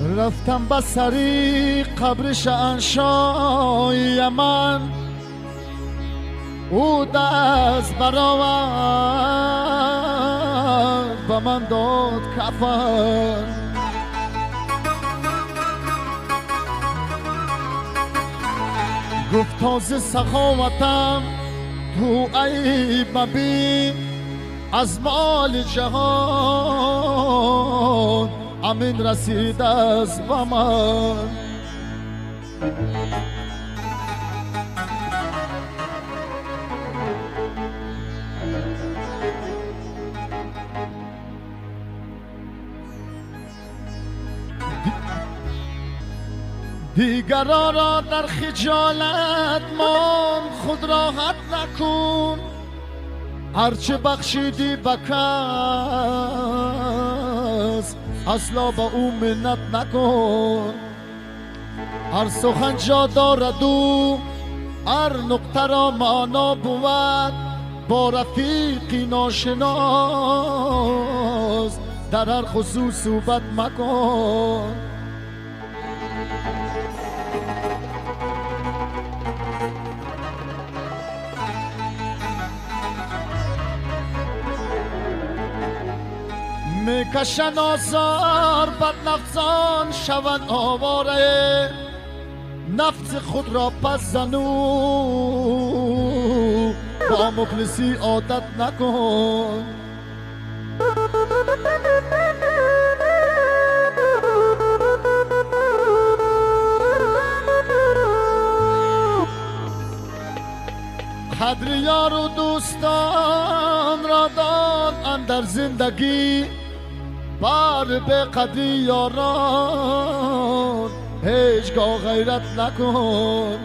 رفتم به سری قبر شهنشاه من، او دست برآورد به من داد کفن. گفت تازه سخاوتم تو عیب مبین، از مال جهان امین رسید از به من. دیگران را در خجالت مان خود راحت نکن، هرچه بخشیدی به کس اصلا با او منت نکن. هر سخن جا دارد و هر نقطه را معنا بود، با رفیقی ناشناس در هر خصوص صحبت مکن. میکشن آزار بدنفسان شوند آواره، نفس خود را پس زنو با مفلسی عادت نکن. قدر یار و دوستان را دان اندر زندگی، بر به قدر یاران هیچگاه غیرت نکن.